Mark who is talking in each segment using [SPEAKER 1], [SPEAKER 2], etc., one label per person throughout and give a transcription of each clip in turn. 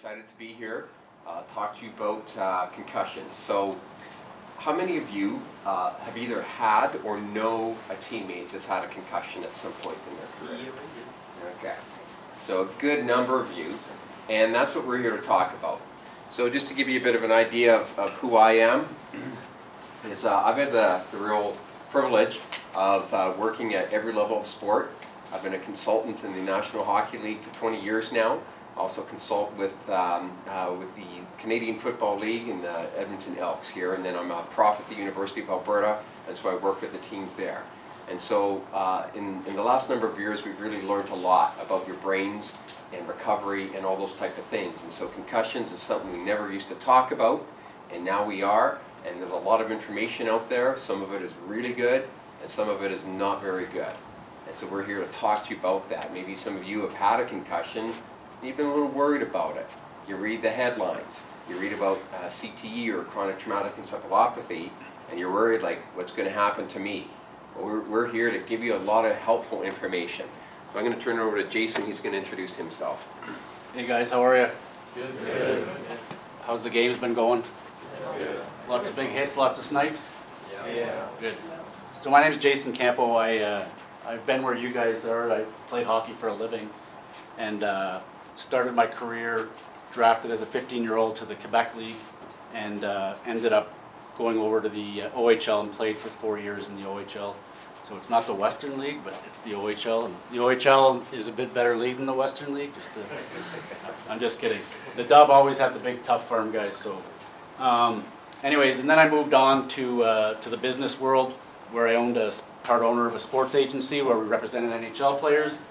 [SPEAKER 1] excited to be here, talk to you about concussions. So, how many of you have either had or know a teammate that's had a concussion at some point in their career? Okay, so a good number of you, and that's what we're here to talk about. So just to give you a bit of an idea of who I am, is I've had the real privilege of working at every level of sport. I've been a consultant in the National Hockey League for 20 years now. Also consult with the Canadian Football League and the Edmonton Elks here, and then I'm a prof at the University of Alberta, and so I work with the teams there. And so in the last number of years, we've really learned a lot about your brains and recovery and all those type of things. And so concussions is something we never used to talk about, and now we are, and there's a lot of information out there. Some of it is really good, and some of it is not very good. And so we're here to talk to you about that. Maybe some of you have had a concussion, and you've been a little worried about it. You read the headlines, you read about CTE or chronic traumatic encephalopathy, and you're worried like, what's going to happen to me? Well, we're here to give you a lot of helpful information. So I'm going to turn it over to Jason. He's going to introduce himself.
[SPEAKER 2] Hey guys, how are you?
[SPEAKER 3] Good.
[SPEAKER 2] Good. How's the games been going?
[SPEAKER 3] Good.
[SPEAKER 2] Lots of big hits, lots of snipes?
[SPEAKER 3] Yeah.
[SPEAKER 2] Good. So my name is Jason Campo. I've been where you guys are. I played hockey for a living and started my career drafted as a 15-year-old to the Quebec League and ended up going over to the OHL and played for 4 years in the OHL. So it's not the Western League, but it's the OHL. And the OHL is a bit better league than the Western League. I'm just kidding. The Dub always had the big tough farm guys. So anyways, and then I moved on to the business world where I owned part owner of a sports agency where we represented NHL players.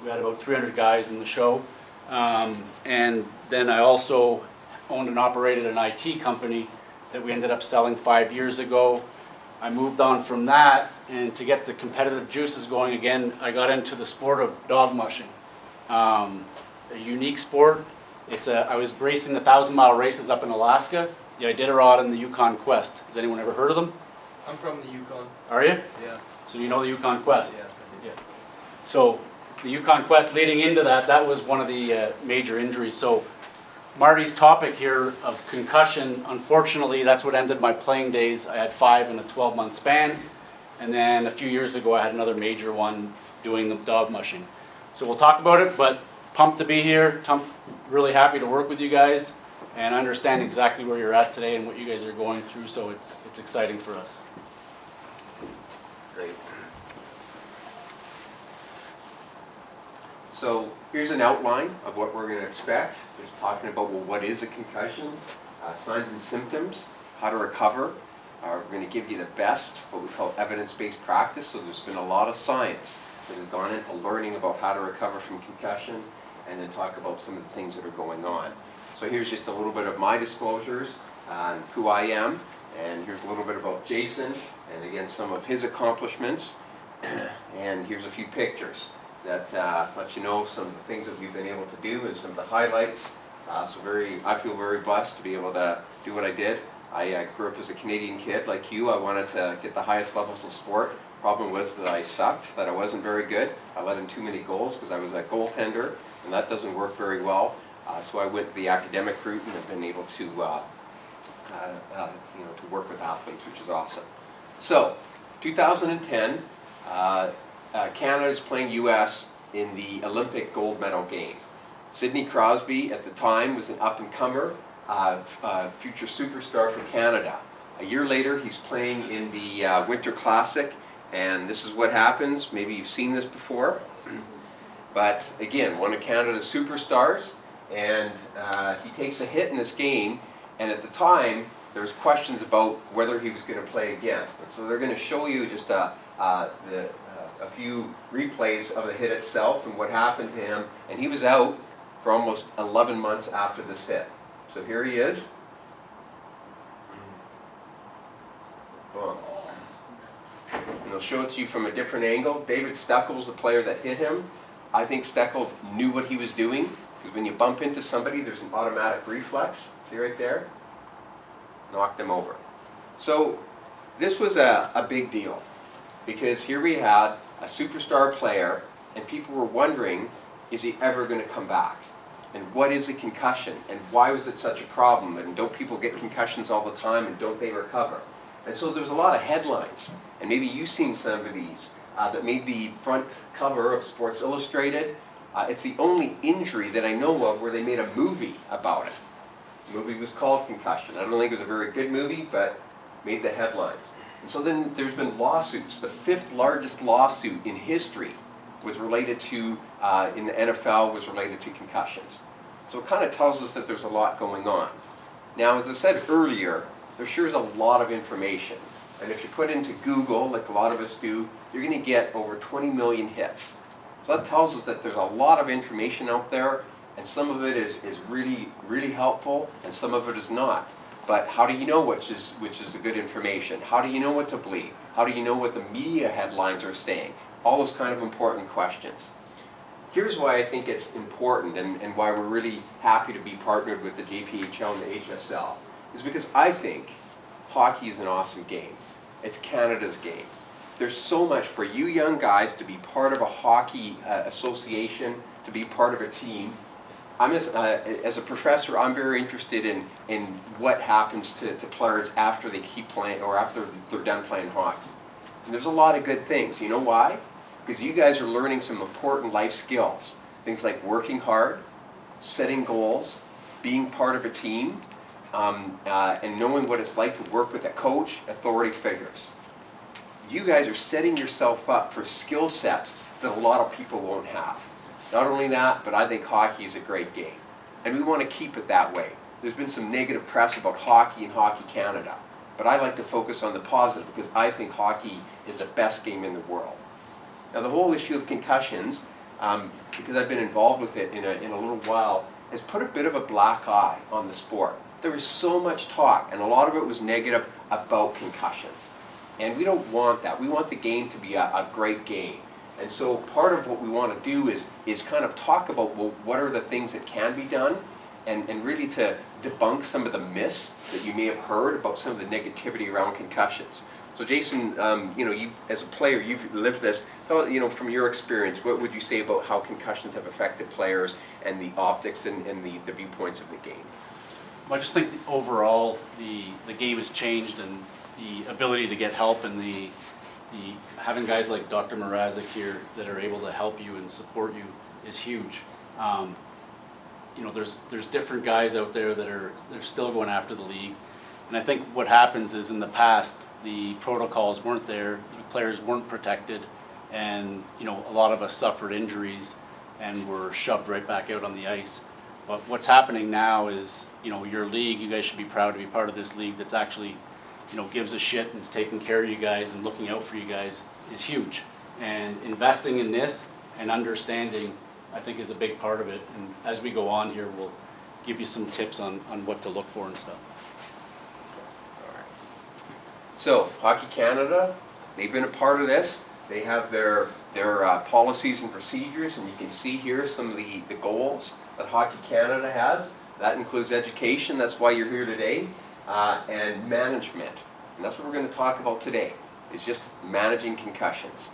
[SPEAKER 2] We had about 300 guys in the show. And then I also owned and operated an IT company that we ended up selling 5 years ago. I moved on from that, and to get the competitive juices going again, I got into the sport of dog mushing. A unique sport. I was racing the 1,000-mile races up in Alaska. Yeah, I did a rod in the Yukon Quest. Has anyone ever heard of them?
[SPEAKER 3] I'm from the Yukon.
[SPEAKER 2] Are you?
[SPEAKER 3] Yeah.
[SPEAKER 2] So you know the Yukon Quest?
[SPEAKER 3] Yeah.
[SPEAKER 2] So the Yukon Quest leading into that was one of the major injuries. So Marty's topic here of concussion, unfortunately, that's what ended my playing days. I had 5 in a 12-month span, and then a few years ago I had another major one doing the dog mushing. So we'll talk about it, but pumped to be here. Really happy to work with you guys and understand exactly where you're at today and what you guys are going through, so it's exciting for us.
[SPEAKER 1] Great. So here's an outline of what we're going to expect. Just talking about, well, what is a concussion, signs and symptoms, how to recover. We're going to give you the best, what we call evidence-based practice. So there's been a lot of science that has gone into learning about how to recover from concussion, and then talk about some of the things that are going on. So here's just a little bit of my disclosures on who I am, and here's a little bit about Jason, and again some of his accomplishments, and here's a few pictures that let you know some of the things that we've been able to do and some of the highlights. I feel very blessed to be able to do what I did. I grew up as a Canadian kid like you. I wanted to get the highest levels of sport. Problem was that I sucked, that I wasn't very good. I let in too many goals because I was a goaltender, and that doesn't work very well. So I went the academic route and have been able to to work with athletes, which is awesome. So 2010, Canada is playing U.S. in the Olympic gold medal game. Sidney Crosby at the time was an up-and-comer, future superstar for Canada. A year later, he's playing in the Winter Classic, and this is what happens. Maybe you've seen this before. But again, one of Canada's superstars, and he takes a hit in this game, and at the time, there's questions about whether he was going to play again. And so they're going to show you just a few replays of the hit itself and what happened to him, and he was out for almost 11 months after this hit. So here he is. Boom. And they'll show it to you from a different angle. David Steckel's the player that hit him. I think Steckel knew what he was doing, because when you bump into somebody, there's an automatic reflex. See right there? Knocked him over. So this was a big deal, because here we had a superstar player, and people were wondering, is he ever going to come back? And what is a concussion? And why was it such a problem? And don't people get concussions all the time and don't they recover? And so there's a lot of headlines. And maybe you've seen some of these that made the front cover of Sports Illustrated. It's the only injury that I know of where they made a movie about it. The movie was called Concussion. I don't think it was a very good movie, but made the headlines. And so then there's been lawsuits. The 5th largest lawsuit in history was related to, in the NFL, was related to concussions. So it kind of tells us that there's a lot going on. Now, as I said earlier, there sure is a lot of information. And if you put into Google, like a lot of us do, you're going to get over 20 million hits. So that tells us that there's a lot of information out there, and some of it is really, really helpful, and some of it is not. But how do you know which is the good information? How do you know what to believe? How do you know what the media headlines are saying? All those kind of important questions. Here's why I think it's important and why we're really happy to be partnered with the JPHL and the HSL, is because I think hockey is an awesome game. It's Canada's game. There's so much for you young guys to be part of a hockey association, to be part of a team. As a professor, I'm very interested in what happens to players after they keep playing or after they're done playing hockey. And there's a lot of good things. You know why? Because you guys are learning some important life skills. Things like working hard, setting goals, being part of a team, and knowing what it's like to work with a coach, authority figures. You guys are setting yourself up for skill sets that a lot of people won't have. Not only that, but I think hockey is a great game. And we want to keep it that way. There's been some negative press about hockey and Hockey Canada. But I like to focus on the positive because I think hockey is the best game in the world. Now the whole issue of concussions, because I've been involved with it in a little while, has put a bit of a black eye on the sport. There was so much talk, and a lot of it was negative about concussions. And we don't want that. We want the game to be a great game. And so part of what we want to do is kind of talk about, well, what are the things that can be done, and really to debunk some of the myths that you may have heard about some of the negativity around concussions. So Jason, as a player, you've lived this. So, from your experience, what would you say about how concussions have affected players and the optics and the viewpoints of the game?
[SPEAKER 2] Well, I just think overall the game has changed, and the ability to get help and the having guys like Dr. Mrazek here that are able to help you and support you is huge. There's different guys out there they're still going after the league, and I think what happens is in the past the protocols weren't there, the players weren't protected, and a lot of us suffered injuries and were shoved right back out on the ice. But what's happening now is your league, you guys should be proud to be part of this league that's actually gives a shit and is taking care of you guys and looking out for you guys is huge. And investing in this and understanding, I think, is a big part of it. And as we go on here, we'll give you some tips on what to look for and stuff.
[SPEAKER 1] All right. So, Hockey Canada, they've been a part of this. They have their policies and procedures, and you can see here some of the goals that Hockey Canada has. That includes education, that's why you're here today. And management. And that's what we're going to talk about today, is just managing concussions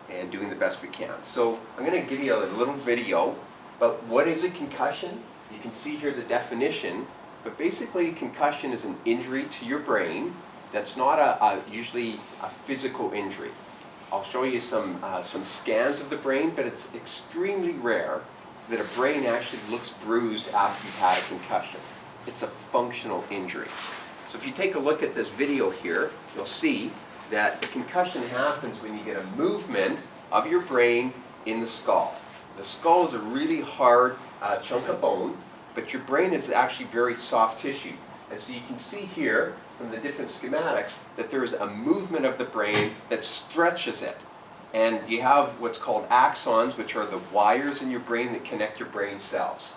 [SPEAKER 1] and doing the best we can. So I'm going to give you a little video about what is a concussion. You can see here the definition, but basically concussion is an injury to your brain that's not usually a physical injury. I'll show you some scans of the brain, but it's extremely rare that a brain actually looks bruised after you've had a concussion. It's a functional injury. So if you take a look at this video here, you'll see that the concussion happens when you get a movement of your brain in the skull. The skull is a really hard chunk of bone, but your brain is actually very soft tissue. And so you can see here from the different schematics that there's a movement of the brain that stretches it. And you have what's called axons, which are the wires in your brain that connect your brain cells.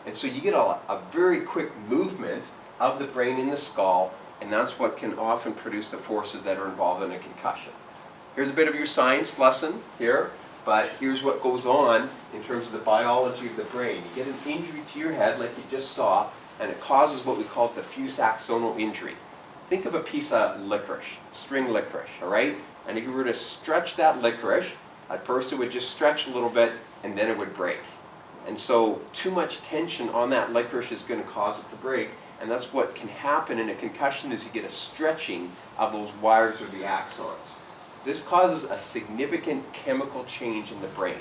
[SPEAKER 1] And so you get a very quick movement of the brain in the skull, and that's what can often produce the forces that are involved in a concussion. Here's a bit of your science lesson here, but here's what goes on in terms of the biology of the brain. You get an injury to your head like you just saw, and it causes what we call diffuse axonal injury. Think of a piece of licorice, string licorice, all right? And if you were to stretch that licorice, at first it would just stretch a little bit, and then it would break. And so too much tension on that licorice is going to cause it to break. And that's what can happen in a concussion is you get a stretching of those wires or the axons. This causes a significant chemical change in the brain.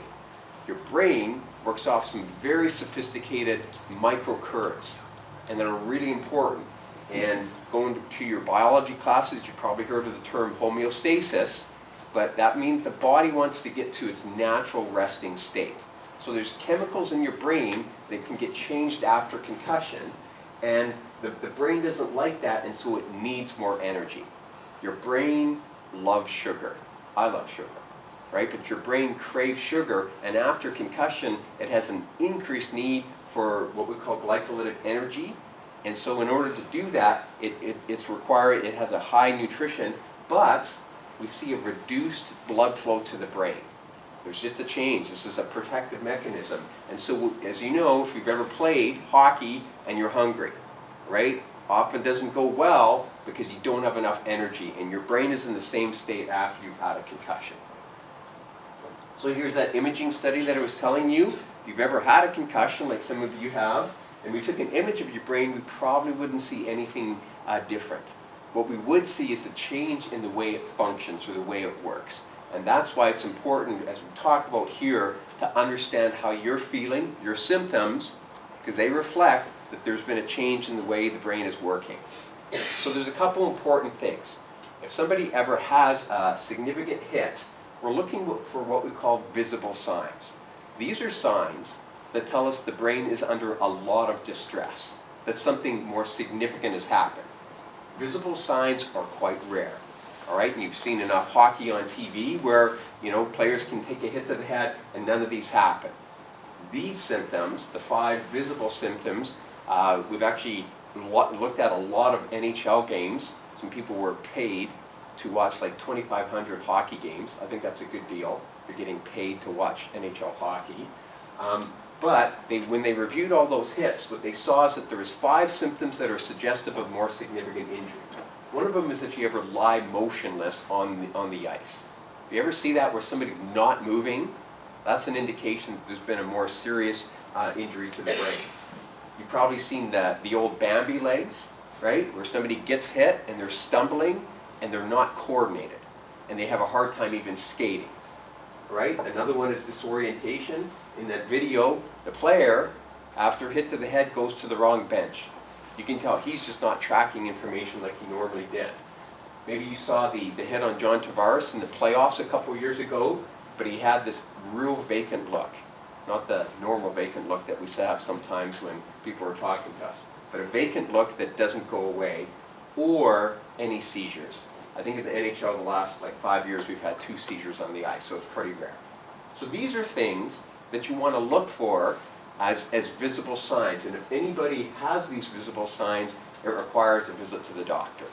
[SPEAKER 1] Your brain works off some very sophisticated microcurrents, and that are really important. And going to your biology classes, you've probably heard of the term homeostasis, but that means the body wants to get to its natural resting state. So there's chemicals in your brain that can get changed after concussion, and the brain doesn't like that, and so it needs more energy. Your brain loves sugar. I love sugar, right? But your brain craves sugar, and after concussion, it has an increased need for what we call glycolytic energy. And so in order to do that, it has a high nutrition, but we see a reduced blood flow to the brain. There's just a change. This is a protective mechanism. And so, as you know, if you've ever played hockey and you're hungry, right? Often doesn't go well because you don't have enough energy, and your brain is in the same state after you've had a concussion. So here's that imaging study that I was telling you. If you've ever had a concussion, like some of you have, and we took an image of your brain, we probably wouldn't see anything different. What we would see is a change in the way it functions or the way it works. And that's why it's important, as we talk about here, to understand how you're feeling, your symptoms, because they reflect that there's been a change in the way the brain is working. So there's a couple important things. If somebody ever has a significant hit, we're looking for what we call visible signs. These are signs that tell us the brain is under a lot of distress, that something more significant has happened. Visible signs are quite rare. All right, and you've seen enough hockey on TV where, players can take a hit to the head and none of these happen. These symptoms, the 5 visible symptoms, we've actually looked at a lot of NHL games. Some people were paid to watch like 2,500 hockey games. I think that's a good deal. You're getting paid to watch NHL hockey. But when they reviewed all those hits, what they saw is that there was 5 symptoms that are suggestive of more significant injury. One of them is if you ever lie motionless on the ice. If you ever see that where somebody's not moving, that's an indication that there's been a more serious injury to the brain. You've probably seen the old Bambi legs, right? Where somebody gets hit and they're stumbling and they're not coordinated and they have a hard time even skating, right? Another one is disorientation. In that video, the player, after hit to the head, goes to the wrong bench. You can tell he's just not tracking information like he normally did. Maybe you saw the hit on John Tavares in the playoffs a couple years ago, but he had this real vacant look. Not the normal vacant look that we have sometimes when people are talking to us, but a vacant look that doesn't go away, or any seizures. I think in the NHL the last 5 years we've had 2 seizures on the ice, so it's pretty rare. So these are things that you want to look for as visible signs. And if anybody has these visible signs, it requires a visit to the doctor,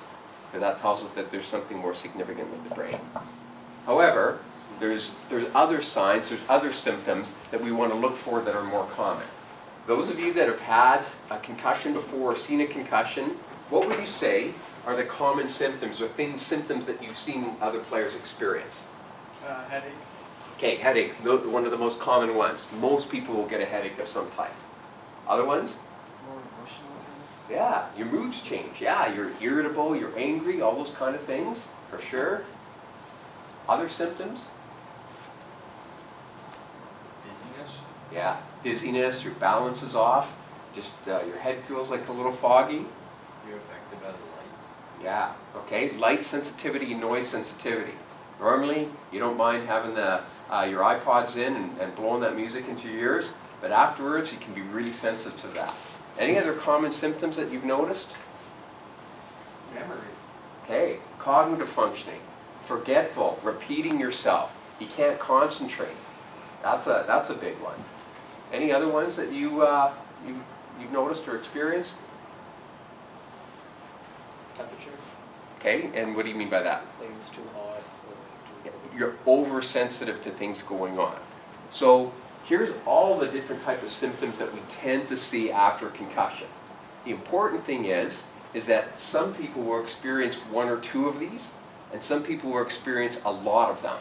[SPEAKER 1] because that tells us that there's something more significant with the brain. However, there's other signs, there's other symptoms that we want to look for that are more common. Those of you that have had a concussion before or seen a concussion, what would you say are the common symptoms or symptoms that you've seen other players experience?
[SPEAKER 3] Headache.
[SPEAKER 1] Okay, headache, one of the most common ones. Most people will get a headache of some type. Other ones?
[SPEAKER 3] More emotional.
[SPEAKER 1] Yeah, your moods change. Yeah, you're irritable, you're angry, all those kind of things, for sure. Other symptoms?
[SPEAKER 3] Dizziness.
[SPEAKER 1] Yeah, dizziness, your balance is off, just your head feels like a little foggy.
[SPEAKER 3] You're affected by the lights.
[SPEAKER 1] Yeah, okay, light sensitivity and noise sensitivity. Normally, you don't mind having your iPods in and blowing that music into your ears, but afterwards you can be really sensitive to that. Any other common symptoms that you've noticed?
[SPEAKER 3] Memory.
[SPEAKER 1] Okay, cognitive functioning, forgetful, repeating yourself. You can't concentrate. That's a big one. Any other ones that you've noticed or experienced?
[SPEAKER 3] Temperature.
[SPEAKER 1] Okay, and what do you mean by that?
[SPEAKER 3] Like it's too hot.
[SPEAKER 1] You're oversensitive to things going on. So here's all the different types of symptoms that we tend to see after a concussion. The important thing is that some people will experience 1 or 2 of these, and some people will experience a lot of them.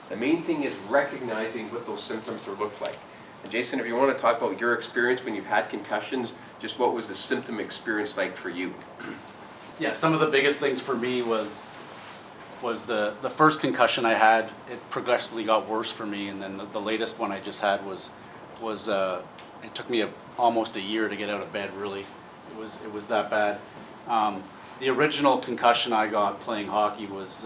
[SPEAKER 1] The main thing is recognizing what those symptoms look like. And Jason, if you want to talk about your experience when you've had concussions, just what was the symptom experience like for you?
[SPEAKER 2] Yeah, some of the biggest things for me was the first concussion I had. It progressively got worse for me, and then the latest one I just had was it took me almost a year to get out of bed. Really, it was that bad. The original concussion I got playing hockey was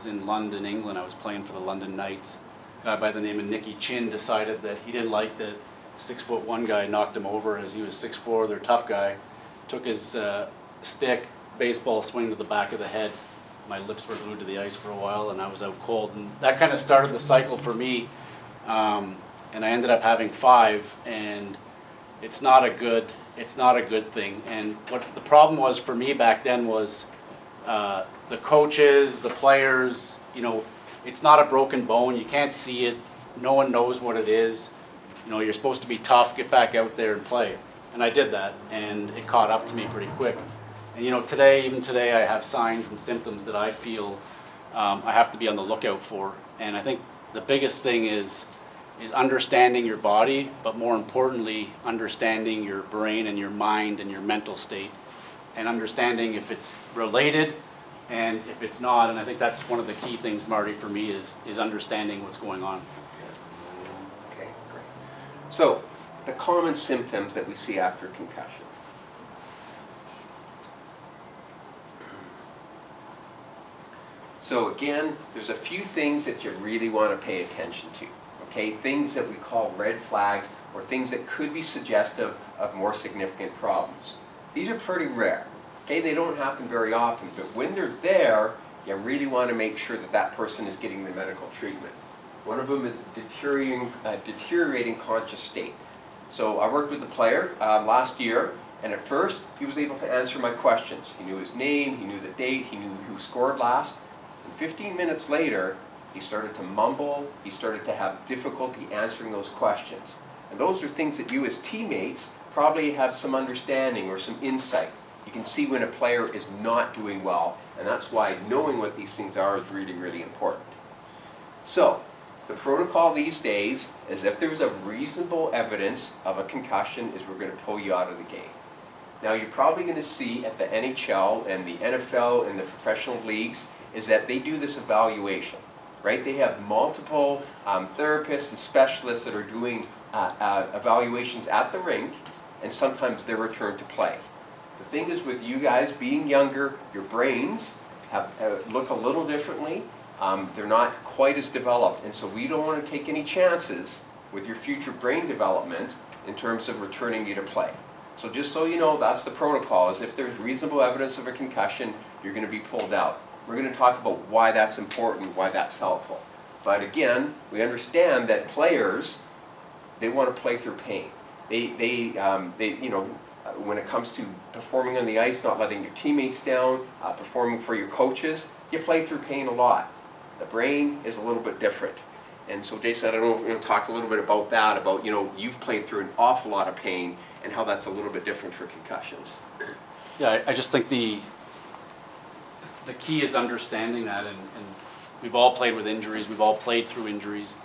[SPEAKER 2] in London, England. I was playing for the London Knights. A guy by the name of Nicky Chin decided that he didn't like that 6'1" guy knocked him over as he was 6'4". They're a tough guy. Took his stick, baseball swing to the back of the head. My lips were glued to the ice for a while, and I was out cold. And that kind of started the cycle for me. And I ended up having 5, and it's not a good thing. And what the problem was for me back then was the coaches, the players. You know, it's not a broken bone. You can't see it. No one knows what it is. You know, you're supposed to be tough, get back out there and play. And I did that, and it caught up to me pretty quick. And you know, even today, I have signs and symptoms that I feel I have to be on the lookout for. And I think the biggest thing is understanding your body, but more importantly, understanding your brain and your mind and your mental state, and understanding if it's related and if it's not. And I think that's one of the key things, Marty, for me is understanding what's going on.
[SPEAKER 1] Okay, great. So, the common symptoms that we see after concussion. So again, there's a few things that you really want to pay attention to. Okay, things that we call red flags, or things that could be suggestive of more significant problems. These are pretty rare. Okay, they don't happen very often, but when they're there, you really want to make sure that that person is getting the medical treatment. One of them is deteriorating conscious state. So I worked with a player last year, and at first he was able to answer my questions. He knew his name, he knew the date, he knew who scored last. And 15 minutes later, he started to mumble, he started to have difficulty answering those questions. And those are things that you as teammates probably have some understanding or some insight. You can see when a player is not doing well, and that's why knowing what these things are is really, really important. So, the protocol these days is if there's a reasonable evidence of a concussion is we're going to pull you out of the game. Now you're probably going to see at the NHL and the NFL and the professional leagues is that they do this evaluation, right? They have multiple therapists and specialists that are doing evaluations at the rink, and sometimes their return to play. The thing is with you guys being younger, your brains look a little differently. They're not quite as developed, and so we don't want to take any chances with your future brain development in terms of returning you to play. So just so you know, that's the protocol, is if there's reasonable evidence of a concussion, you're going to be pulled out. We're going to talk about why that's important, why that's helpful. But again, we understand that players, they want to play through pain. They you know, when it comes to performing on the ice, not letting your teammates down, performing for your coaches, you play through pain a lot. The brain is a little bit different. And so Jason, I don't know if you're going to talk a little bit about that, about, you know, you've played through an awful lot of pain and how that's a little bit different for concussions.
[SPEAKER 2] Yeah, I just think the key is understanding that, and we've all played with injuries, we've all played through injuries,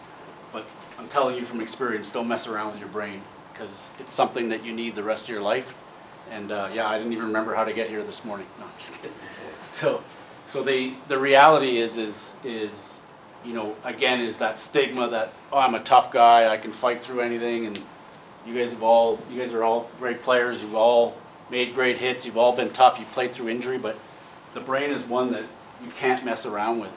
[SPEAKER 2] but I'm telling you from experience, don't mess around with your brain, because it's something that you need the rest of your life. And yeah, I didn't even remember how to get here this morning. No, I'm just kidding. So the reality is you know, again, is that stigma that, oh, I'm a tough guy, I can fight through anything, and you guys are all great players, you've all made great hits, you've all been tough, you've played through injury, but the brain is one that you can't mess around with.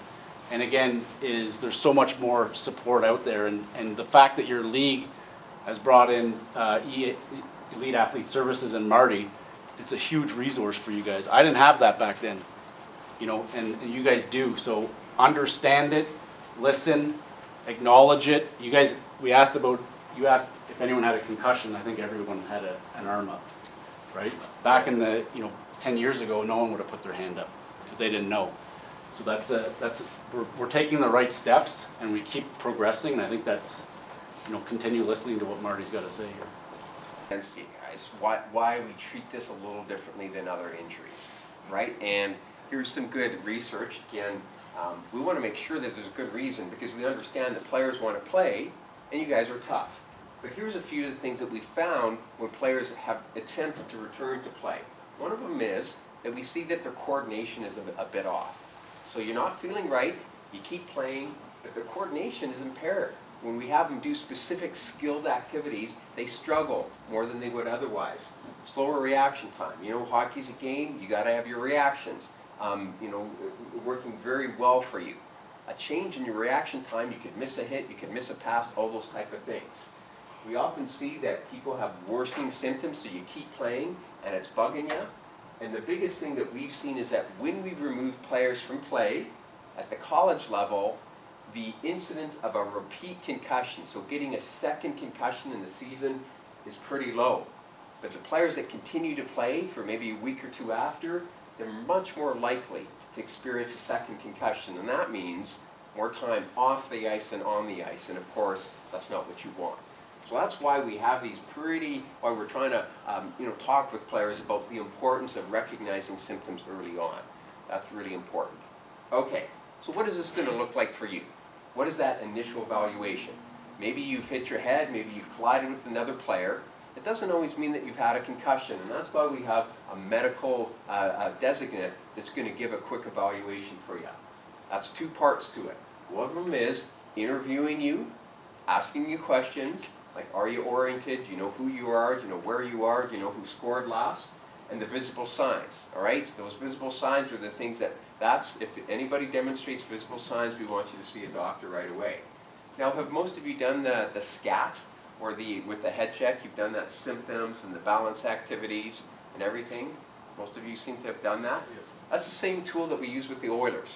[SPEAKER 2] And again, there's so much more support out there, and the fact that your league has brought in Elite Athlete Services and Marty, it's a huge resource for you guys. I didn't have that back then, you know, and you guys do. So understand it, listen, acknowledge it. You asked if anyone had a concussion. I think everyone had an arm up, right? Back in the, 10 years ago, no one would have put their hand up because they didn't know. So we're taking the right steps, and we keep progressing. And I think that's, continue listening to what Marty's got to say here.
[SPEAKER 1] Sense to you guys why we treat this a little differently than other injuries, right? And here's some good research. Again, we want to make sure that there's a good reason, because we understand that players want to play, and you guys are tough. But here's a few of the things that we found when players have attempted to return to play. One of them is that we see that their coordination is a bit off. So you're not feeling right, you keep playing, but their coordination is impaired. When we have them do specific skilled activities, they struggle more than they would otherwise. Slower reaction time. You know, hockey's a game, you gotta have your reactions. Working very well for you. A change in your reaction time, you could miss a hit, you could miss a pass, all those type of things. We often see that people have worsening symptoms, so you keep playing and it's bugging you. And the biggest thing that we've seen is that when we've removed players from play at the college level, the incidence of a repeat concussion, so getting a second concussion in the season, is pretty low. But the players that continue to play for maybe a week or two after, they're much more likely to experience a second concussion. And that means more time off the ice than on the ice. And of course, that's not what you want. So that's why we have these why we're trying to talk with players about the importance of recognizing symptoms early on. That's really important. Okay, so what is this going to look like for you? What is that initial evaluation? Maybe you've hit your head, maybe you've collided with another player. It doesn't always mean that you've had a concussion, and that's why we have a medical designate that's going to give a quick evaluation for you. That's two parts to it. One of them is interviewing you, asking you questions, like are you oriented, do you know who you are, do you know where you are, do you know who scored last, and the visible signs, all right? Those visible signs are the things if anybody demonstrates visible signs, we want you to see a doctor right away. Now, have most of you done the SCAT, or with the head check, you've done that symptoms and the balance activities and everything? Most of you seem to have done that?
[SPEAKER 3] Yeah.
[SPEAKER 1] That's the same tool that we use with the Oilers.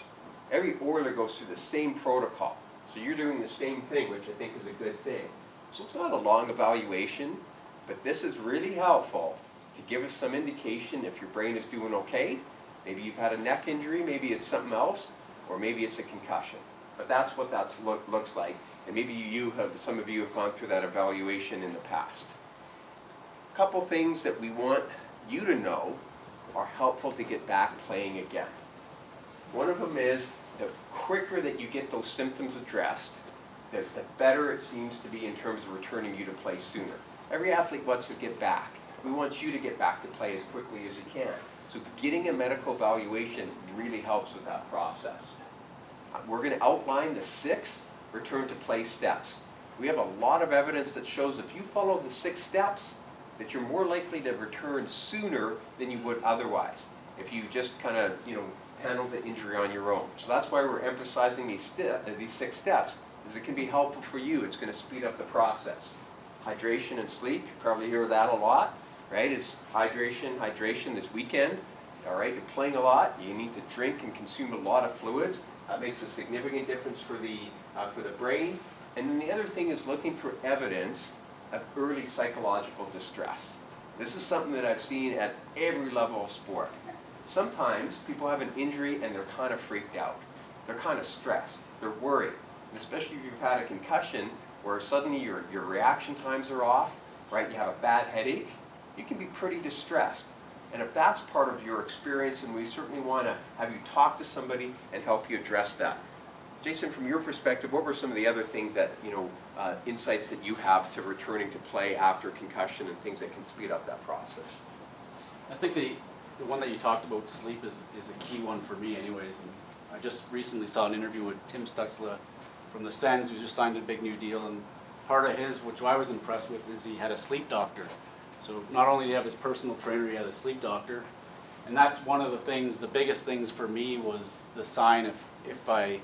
[SPEAKER 1] Every Oiler goes through the same protocol. So you're doing the same thing, which I think is a good thing. So it's not a long evaluation, but this is really helpful to give us some indication if your brain is doing okay. Maybe you've had a neck injury, maybe it's something else, or maybe it's a concussion. But that's what that looks like. And maybe some of you have gone through that evaluation in the past. A couple things that we want you to know are helpful to get back playing again. One of them is the quicker that you get those symptoms addressed, the better it seems to be in terms of returning you to play sooner. Every athlete wants to get back. We want you to get back to play as quickly as you can. So getting a medical evaluation really helps with that process. We're going to outline the 6 return to play steps. We have a lot of evidence that shows if you follow the 6 steps, that you're more likely to return sooner than you would otherwise if you just kind of handle the injury on your own. So that's why we're emphasizing these 6 steps, is it can be helpful for you. It's going to speed up the process. Hydration and sleep, you probably hear that a lot, right? It's hydration this weekend. All right, you're playing a lot. You need to drink and consume a lot of fluids. That makes a significant difference for the brain. And then the other thing is looking for evidence of early psychological distress. This is something that I've seen at every level of sport. Sometimes people have an injury and they're kind of freaked out. They're kind of stressed. They're worried. And especially if you've had a concussion where suddenly your reaction times are off, right? You have a bad headache. You can be pretty distressed. And if that's part of your experience, then we certainly want to have you talk to somebody and help you address that. Jason, from your perspective, what were some of the other things that, insights that you have to returning to play after concussion and things that can speed up that process?
[SPEAKER 2] I think the one that you talked about, sleep, is a key one for me anyways. And I just recently saw an interview with Tim Stutzla from the Sens, who just signed a big new deal. And part of his, which I was impressed with, is he had a sleep doctor. So not only did he have his personal trainer, he had a sleep doctor. And that's one of the things, the biggest things for me was the sign if I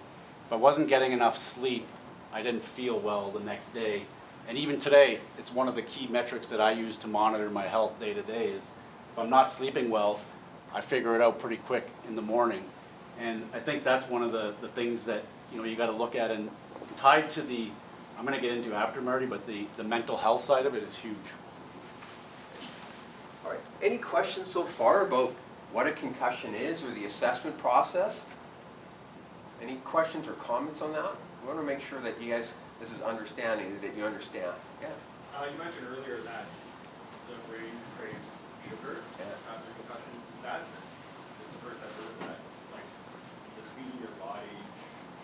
[SPEAKER 2] wasn't getting enough sleep, I didn't feel well the next day. And even today, it's one of the key metrics that I use to monitor my health day to day is if I'm not sleeping well, I figure it out pretty quick in the morning. And I think that's one of the things that you got to look at, and tied to I'm going to get into after Marty, but the mental health side of it is huge.
[SPEAKER 1] All right. Any questions so far about what a concussion is or the assessment process? Any questions or comments on that? We want to make sure that you guys, this is understanding, that you understand. Yeah.
[SPEAKER 4] You mentioned earlier that the brain craves sugar after concussion. Is that the first I've heard of that? Like, does feeding your body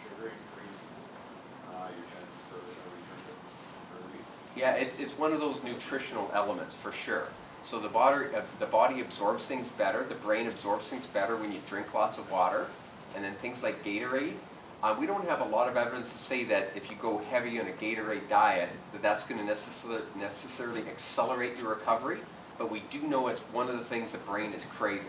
[SPEAKER 4] sugar increase your chances for a return to early?
[SPEAKER 1] Yeah, it's one of those nutritional elements for sure. So the body absorbs things better, the brain absorbs things better when you drink lots of water. And then things like Gatorade, we don't have a lot of evidence to say that if you go heavy on a Gatorade diet, that's going to necessarily accelerate your recovery. But we do know it's one of the things the brain is craving.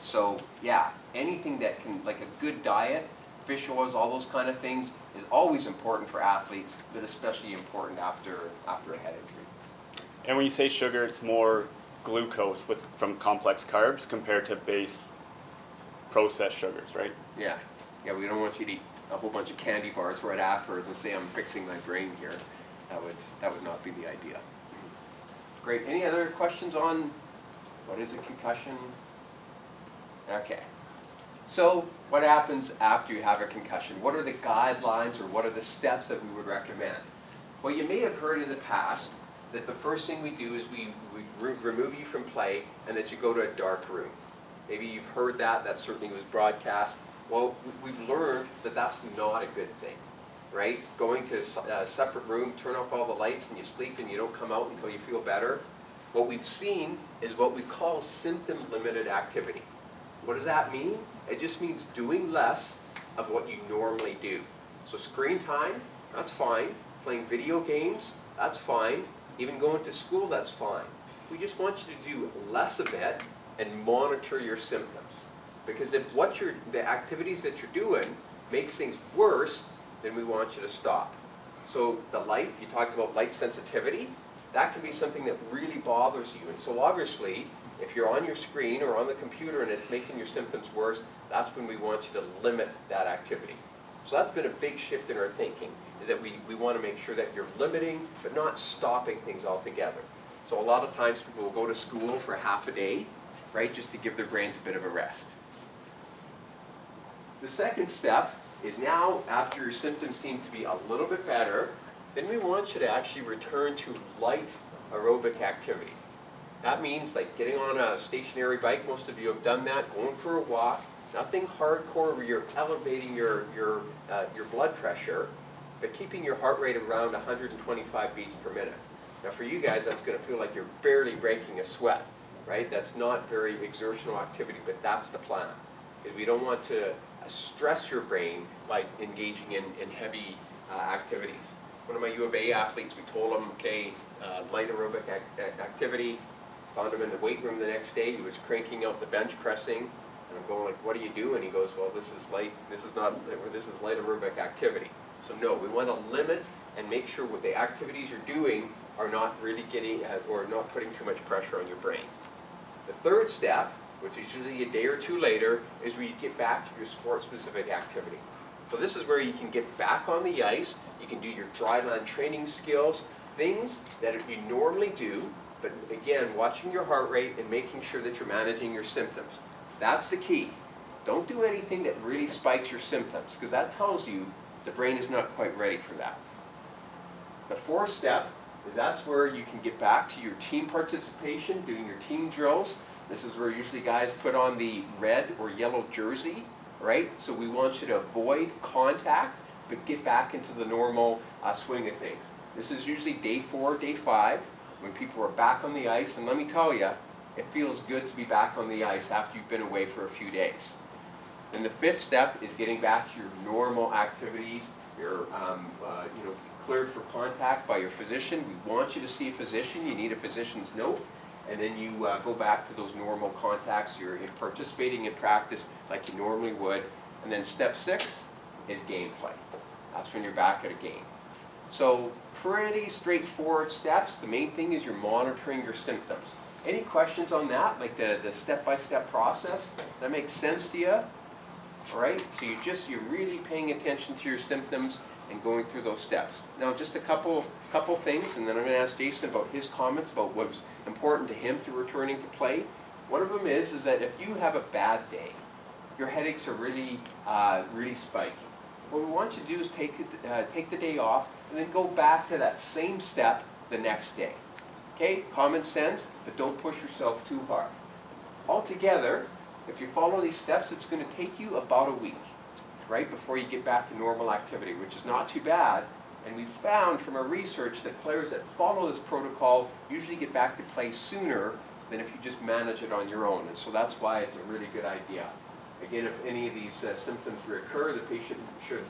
[SPEAKER 1] So yeah, anything that can, like a good diet, fish oils, all those kind of things, is always important for athletes, but especially important after a head injury.
[SPEAKER 5] And when you say sugar, it's more glucose from complex carbs compared to base processed sugars, right?
[SPEAKER 1] Yeah, we don't want you to eat a whole bunch of candy bars right afterwards and say I'm fixing my brain here. That would not be the idea. Great. Any other questions on what is a concussion? Okay. So what happens after you have a concussion? What are the guidelines or what are the steps that we would recommend? Well, you may have heard in the past that the first thing we do is we remove you from play and that you go to a dark room. Maybe you've heard that. That certainly was broadcast. Well, we've learned that that's not a good thing, right? Going to a separate room, turn off all the lights, and you sleep and you don't come out until you feel better. What we've seen is what we call symptom-limited activity. What does that mean? It just means doing less of what you normally do. So screen time, that's fine. Playing video games, that's fine. Even going to school, that's fine. We just want you to do less of it and monitor your symptoms. Because if the activities that you're doing makes things worse, then we want you to stop. So the light, you talked about light sensitivity, that can be something that really bothers you. And so obviously, if you're on your screen or on the computer and it's making your symptoms worse, that's when we want you to limit that activity. So that's been a big shift in our thinking, is that we want to make sure that you're limiting but not stopping things altogether. So a lot of times people will go to school for half a day, right, just to give their brains a bit of a rest. The second step is now, after your symptoms seem to be a little bit better, then we want you to actually return to light aerobic activity. That means like getting on a stationary bike, most of you have done that, going for a walk, nothing hardcore where you're elevating your blood pressure, but keeping your heart rate around 125 beats per minute. Now for you guys, that's going to feel like you're barely breaking a sweat, right? That's not very exertional activity, but that's the plan. Because we don't want to stress your brain by engaging in heavy activities. One of my U of A athletes, we told him, okay, light aerobic activity. Found him in the weight room the next day. He was cranking out the bench pressing, and I'm going like, "What do you do?" And he goes, "Well, this is light aerobic activity." So no, we want to limit and make sure what the activities you're doing are not really getting or not putting too much pressure on your brain. The third step, which is usually a day or two later, is where you get back to your sport-specific activity. So this is where you can get back on the ice. You can do your dry land training skills, things that if you normally do. But again, watching your heart rate and making sure that you're managing your symptoms. That's the key. Don't do anything that really spikes your symptoms, because that tells you the brain is not quite ready for that. The fourth step is that's where you can get back to your team participation, doing your team drills. This is where usually guys put on the red or yellow jersey, right? So we want you to avoid contact, but get back into the normal swing of things. This is usually day 4, day 5. When people are back on the ice, and let me tell you, it feels good to be back on the ice after you've been away for a few days. Then the fifth step is getting back to your normal activities. You're cleared for contact by your physician. We want you to see a physician. You need a physician's note. And then you go back to those normal contacts. You're participating in practice like you normally would. And then step 6 is gameplay. That's when you're back at a game. So pretty straightforward steps. The main thing is you're monitoring your symptoms. Any questions on that, like the step-by-step process? That makes sense to you? All right, so you're really paying attention to your symptoms and going through those steps. Now just a couple things, and then I'm going to ask Jason about his comments about what's important to him to returning to play. One of them is that if you have a bad day, your headaches are really spiky. What we want you to do is take the day off and then go back to that same step the next day. Okay, common sense, but don't push yourself too hard. Altogether, if you follow these steps, it's going to take you about a week, right, before you get back to normal activity, which is not too bad, And we found from our research that players that follow this protocol usually get back to play sooner than if you just manage it on your own. And so that's why it's a really good idea. Again, if any of these symptoms recur, the patient should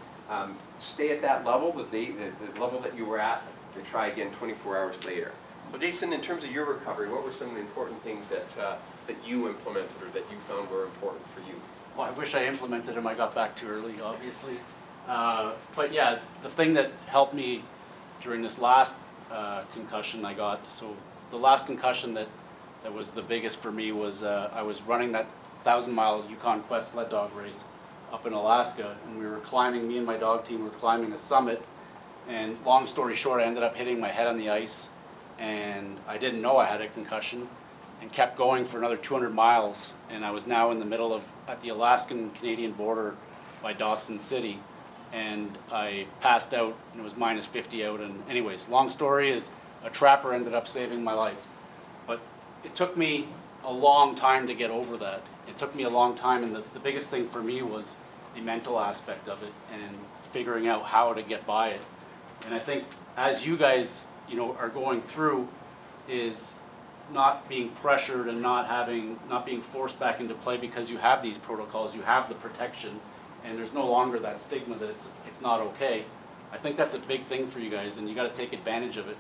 [SPEAKER 1] stay at that level, the level that you were at, and try again 24 hours later. So Jason, in terms of your recovery, what were some of the important things that you implemented or that you found were important for you?
[SPEAKER 2] Well, I wish I implemented them. I got back too early, obviously. But yeah, the thing that helped me during this last concussion I got, so the last concussion that was the biggest for me was I was running that 1,000-mile Yukon Quest sled dog race up in Alaska, and we were climbing, me and my dog team were climbing a summit, and long story short, I ended up hitting my head on the ice, and I didn't know I had a concussion, and kept going for another 200 miles, and I was now in the middle of, at the Alaskan-Canadian border by Dawson City, and I passed out, and it was minus 50 out, and anyways, long story is a trapper ended up saving my life. But it took me a long time to get over that. It took me a long time, and the biggest thing for me was the mental aspect of it and figuring out how to get by it. And I think as you guys, are going through, is not being pressured and not being forced back into play because you have these protocols, you have the protection, and there's no longer that stigma that it's not okay. I think that's a big thing for you guys, and you got to take advantage of it.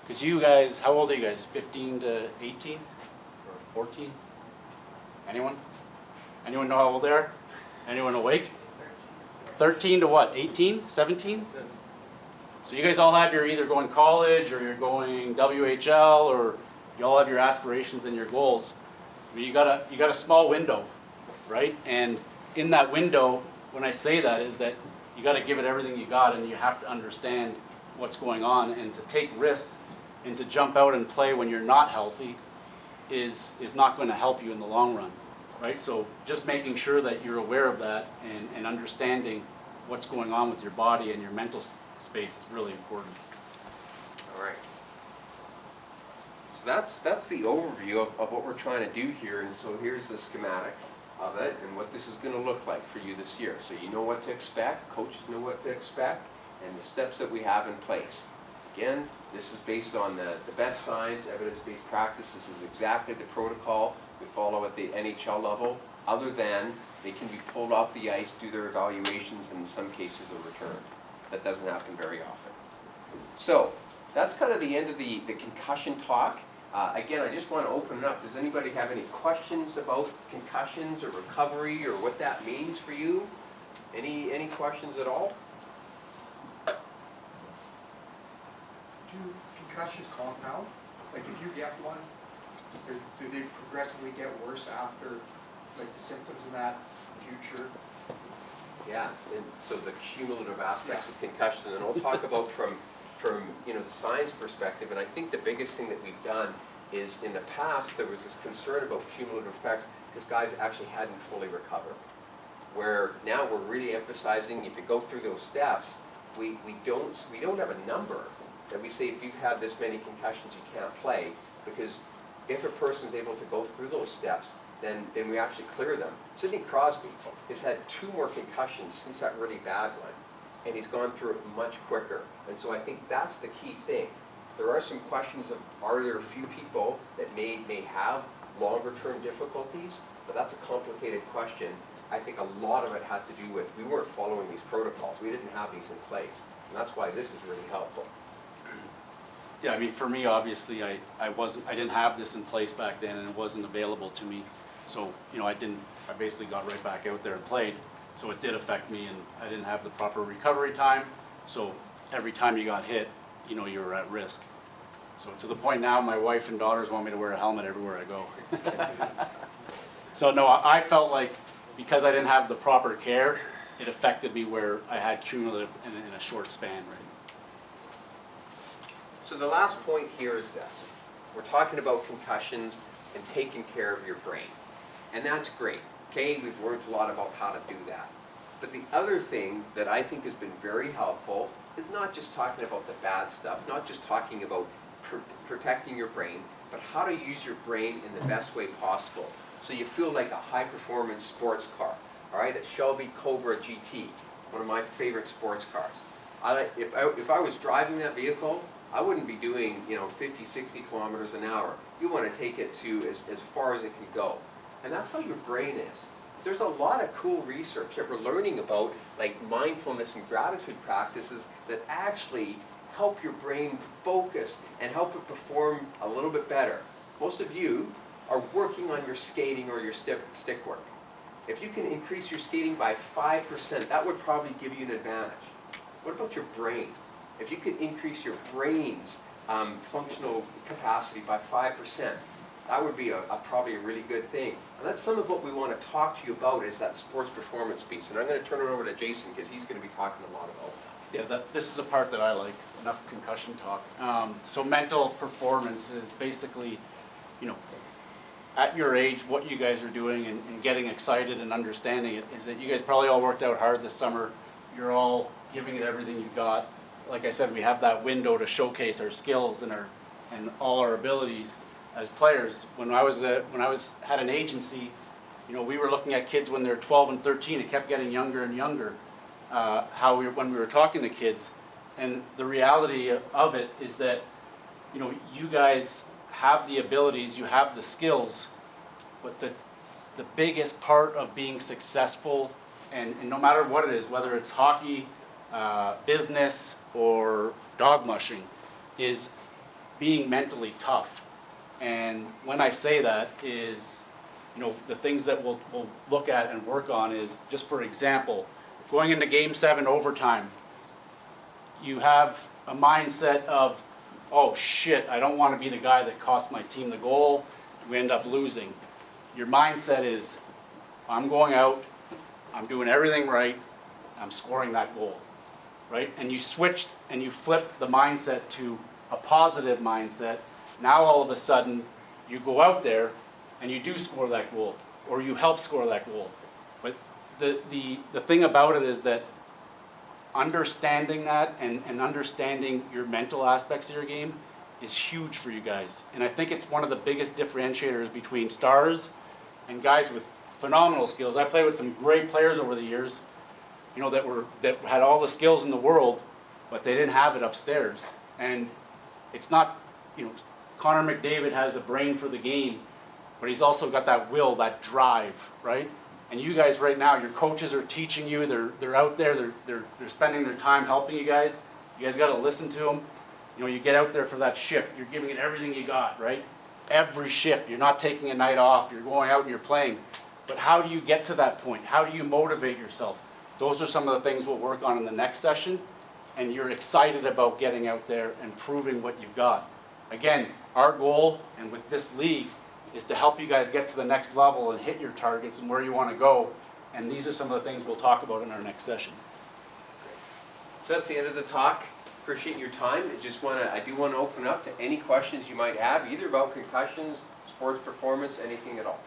[SPEAKER 2] Because you guys, how old are you guys? 15 to 18 or 14? Anyone? Anyone know how old they are? Anyone awake? 13 to what? 18? 17? So you guys all have your either going college or you're going WHL, or you all have your aspirations and your goals. But you got a small window, right? And in that window, when I say that, is that you got to give it everything you got, and you have to understand what's going on, and to take risks and to jump out and play when you're not healthy is not going to help you in the long run, right? So just making sure that you're aware of that and understanding what's going on with your body and your mental space is really important.
[SPEAKER 1] All right. So that's the overview of what we're trying to do here, and so here's the schematic of it and what this is going to look like for you this year. So you know what to expect, coaches know what to expect, and the steps that we have in place. Again, this is based on the best science, evidence-based practice. This is exactly the protocol we follow at the NHL level, other than they can be pulled off the ice, do their evaluations, and in some cases are returned. That doesn't happen very often. So that's kind of the end of the concussion talk. Again, I just want to open it up. Does anybody have any questions about concussions or recovery or what that means for you? Any questions at all?
[SPEAKER 6] Do concussions compound? Like if you get one, do they progressively get worse after, like the symptoms in that future?
[SPEAKER 1] Yeah, and so the cumulative aspects of concussion, and I'll talk about from the science perspective, and I think the biggest thing that we've done is in the past there was this concern about cumulative effects because guys actually hadn't fully recovered. Where now we're really emphasizing, if you go through those steps, we don't have a number that we say if you've had this many concussions you can't play, because if a person's able to go through those steps, then we actually clear them. Sidney Crosby has had 2 more concussions since that really bad one, and he's gone through it much quicker. And so I think that's the key thing. There are some questions of, are there a few people that may have longer term difficulties? But that's a complicated question. I think a lot of it had to do with we weren't following these protocols. We didn't have these in place. And that's why this is really helpful.
[SPEAKER 2] Yeah, I mean, for me, obviously, I didn't have this in place back then, and it wasn't available to me. So, I basically got right back out there and played. So it did affect me, and I didn't have the proper recovery time. So every time you got hit, you were at risk. So to the point now, my wife and daughters want me to wear a helmet everywhere I go. So no, I felt like because I didn't have the proper care, it affected me where I had cumulative in a short span, right?
[SPEAKER 1] So the last point here is this. We're talking about concussions and taking care of your brain. And that's great. Okay, we've learned a lot about how to do that. But the other thing that I think has been very helpful is not just talking about the bad stuff, not just talking about protecting your brain, but how to use your brain in the best way possible. So you feel like a high-performance sports car, all right? A Shelby Cobra GT, one of my favorite sports cars. If I was driving that vehicle, I wouldn't be doing, 50, 60 kilometers an hour. You want to take it to as far as it can go. And that's how your brain is. There's a lot of cool research that we're learning about, like mindfulness and gratitude practices that actually help your brain focus and help it perform a little bit better. Most of you are working on your skating or your stick work. If you can increase your skating by 5%, that would probably give you an advantage. What about your brain? If you could increase your brain's functional capacity by 5%, that would be probably a really good thing. And that's some of what we want to talk to you about is that sports performance piece. And I'm going to turn it over to Jason because he's going to be talking a lot about that.
[SPEAKER 2] Yeah, this is a part that I like. Enough concussion talk. So mental performance is basically, at your age, what you guys are doing and getting excited and understanding it is that you guys probably all worked out hard this summer. You're all giving it everything you've got. Like I said, we have that window to showcase our skills and all our abilities as players. When I had an agency, we were looking at kids when they're 12 and 13. It kept getting younger and younger. When we were talking to kids, and the reality of it is that, you guys have the abilities, you have the skills, but the biggest part of being successful, and no matter what it is, whether it's hockey, business, or dog mushing, is being mentally tough. And when I say that is, the things that we'll look at and work on is, just for example, going into Game 7 overtime, you have a mindset of, oh shit, I don't want to be the guy that costs my team the goal, we end up losing. Your mindset is, I'm going out, I'm doing everything right, I'm scoring that goal, right? And you switched and you flipped the mindset to a positive mindset. Now all of a sudden, you go out there and you do score that goal, or you help score that goal. But the thing about it is that understanding that and understanding your mental aspects of your game is huge for you guys. And I think it's one of the biggest differentiators between stars and guys with phenomenal skills. I played with some great players over the years, that had all the skills in the world, but they didn't have it upstairs. And it's not, Connor McDavid has a brain for the game, but he's also got that will, that drive, right? And you guys right now, your coaches are teaching you, they're out there, they're spending their time helping you guys. You guys got to listen to them. You get out there for that shift, you're giving it everything you got, right? Every shift, you're not taking a night off, you're going out and you're playing. But how do you get to that point? How do you motivate yourself? Those are some of the things we'll work on in the next session, and you're excited about getting out there and proving what you've got. Again, our goal, and with this league, is to help you guys get to the next level and hit your targets and where you want to go. And these are some of the things we'll talk about in our next session.
[SPEAKER 1] So that's the end of the talk. Appreciate your time. I do want to open up to any questions you might have, either about concussions, sports performance, anything at all.